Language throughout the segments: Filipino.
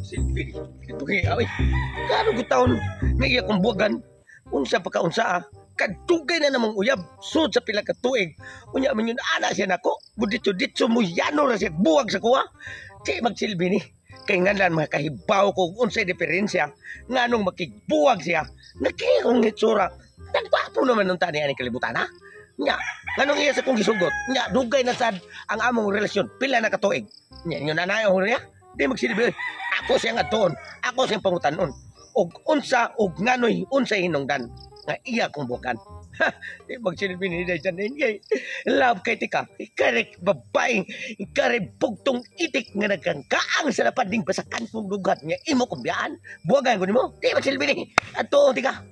Silbi. Ito kaya, ay, kano ko taon, may iya kong buwagan, unsa pa ka unsa kadugay na namang uyab, sud sa pila ka tuig, unya man yun, ana siya nako, budito-ditso mo, yano na siya, buwag sa kuha, di magsilbi ni, kay nga lang makahibaw ko, unsay diferensya, nga nung makigbuwag siya, nakikong hitsura, nagwapo naman nung tani ani kalibutan, ha? Nya, nganong iya sa kong gisugot, nya, dugay na sad ang among relasyon, pila na katuig, nya, yun na na niya, di magsilbi, ako siyang aton, ako siyang pangutanon, og unsa og nganoy unsa hinungdan nga iya kong bukan. Di magsilbi ni Janin kay love kay tika karek babaeng karek bugtong itik nga nagkangkaang sa napading basakan kong lugat nga imo kumbiyaan buwagan ko nimo di magsilbi ni ato tika.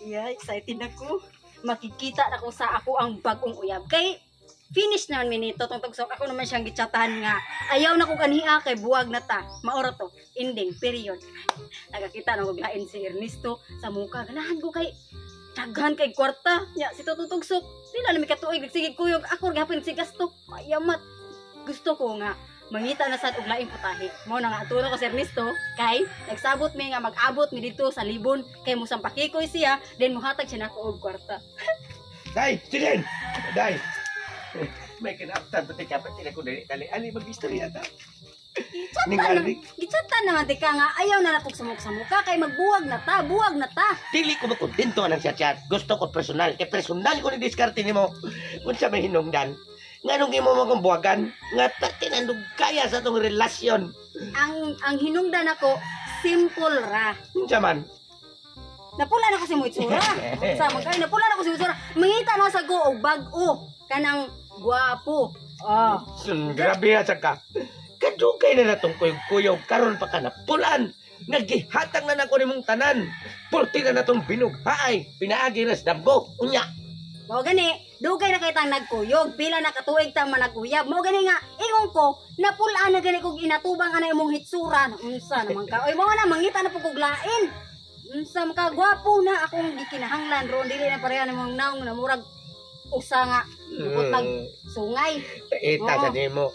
Yeah, excited ako. Makikita na ko sa ako ang bagong uyab. Kay finish naman minito tong tugsok. Ako naman siyang gichatahan nga ayaw na ko kaniha kay buwag na ta. Maoro to. Ending. Period. Nagakita na ko lain si Ernesto sa muka. Ganahan ko kay daghan kay kwarta. Ya, si Totong tugsok. Sila na may katuig. Sige kuyog. Ako gapon si gasto. Ayamat. Gusto ko nga mangita na sad og laing putahe. Mao na nga aturo ko si Ernesto kay nagsabot mi nga mag-abot mi dito sa Libon kay musampakikoy siya then muhatag siya nako og kwarta. Dai, silin. Dai. May kinaptan pati ka pati ko dali ali mag-istorya ta. Gichatan naman tika nga ayaw na natog sa muka kay magbuwag na ta, buwag na ta. Dili ko makontento nang siya chat. Gusto ko personal. Kay personal ko ni diskarte nimo. Unsa may hinungdan? Nganong imo magumbuwagan? Nga tinandog kaya sa tong relasyon. Ang hinungdan ako simple ra. Unsa man? Napula na ko si mo itsura. Sa magkay napula na ko si mo itsura. Mangita na sa go og bag-o kanang guwapo. Oh. Grabe ha ka. Kadugay na natong kuyog-kuyog karon pa ka na pulan. Nagihatang na nako nimong tanan. Pulti na natong binughaay. Pinaagi ras dambo. Unya. Mao gani, dugay na kay tang nagkuyog, pila na katuig tang managuyab. Mao gani nga ingon ko, napulaan na gani kog inatubang ana imong hitsura. Unsa naman ka? Oy, mao na mangita na pug lain. Unsa man ka gwapo na akong gikinahanglan ron dili na pareha nimong naong na murag usa nga butag sungay. Ita sa nimo.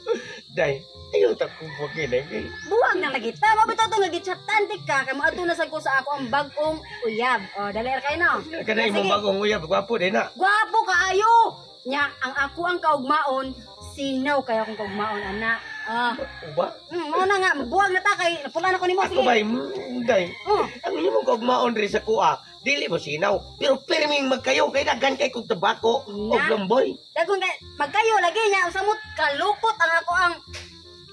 Dai, ayo ta ko pagkina kay. Buwag na lagita, mabitaw to nga gitsatan ka kay moadto na sad ko sa ako ang bagong uyab. Oh, dali ra kay no. Kada imong bagong uyab gwapo din na. Gwapo kaayo. Nya ang ako ang kaugmaon, sinaw kaya akong kaugmaon ana. Uba? Mao na nga, buwag na ta kay napula na ko nimo sige. Ako bay, day. Ang imong kaugmaon rin sa kuha, dili mo sinaw. Pero pirming magkayo kay daghan kay kog tabako o lamboy. Dagon kay magkayo lagi nya samot kalukot ang ako ang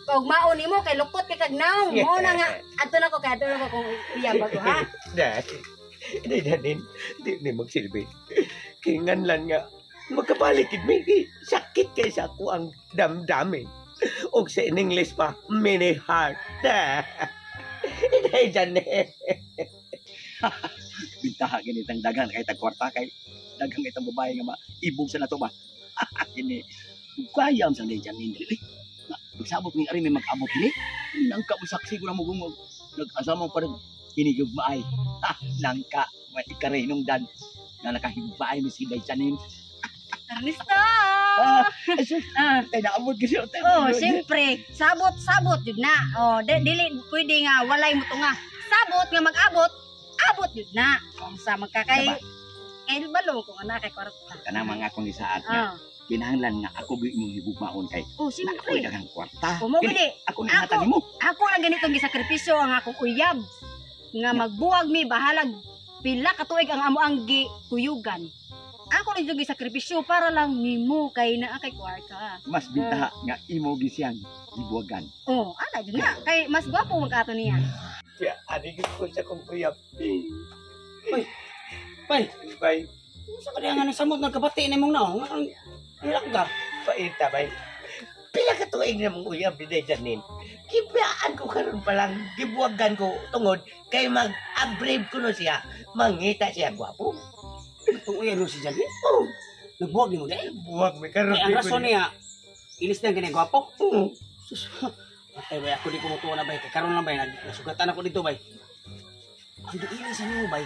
kaugmaon nimo kay lukot kay kagnaw. Mao na nga adto na ko kung uyab bago ha. Dai di magsilbi. Kingan lang nga magkabalikid mi sakit kay sa ako ang damdamin. Og sa in English pa, mini heart. Dai jane. Bintaha ganitang daghan kay tagkwarta kay daghang itang babae nga maibog sa nato ba. Kini kayam sa lejan ni dili. Pagsabot ni ari may mag-abot ni. Nangka usaksi ko na mo gumog. Nag-asama pa rin inigog maay. Nangka may ikarehinong dan na nakahibay ni si Daychanin. Ernesto! Tay naabot kasi hotel. Oh, siyempre, sabot yun na. Oh, dili pwede nga walay mo to nga. Sabot nga mag-abot, abot yun na. Sa magkakay kay balo ko ana kay kwarta. Kana mga akong isaat nga. Kinahanglan nga ako bi imong higugmaon kay. Oh, siyempre. Daghang kwarta. Kumo gidi. Ako na hatag mo. Ako lang ganitong gisakripisyo ang akong uyab. Nga magbuwag mi bahalag pila ka tuig ang amo ang gikuyugan. Ako rin yung sakripisyo para lang nimo kay naa kay kwarta. Mas bintaha nga imo gisiyang ibuwagan. Oh, ana jud na kay mas gwapo magkato niya. Ya, ani ko sa kong uyab. Bay. Sa kanya nga nasamot nagkabati na mong naong. Ang lakga. Paita bay. Pila ka tuig na mong uyab di janin. Kibiyaan ko karon pa lang, gibuwagan ko tungod kay mag-abrave ko no siya. Mangita siya gwapo. Itong uyan mo si Jan. Oh, Nagbuwag ni mo dahil. buwag may karon. Ang rason niya, ilis na ganyan gwapo. Oo. Sus, patay bay, ako di kumutuwa na bay. Kay karon lang bay, nasugatan ako dito bay. Ang ilis ano bay.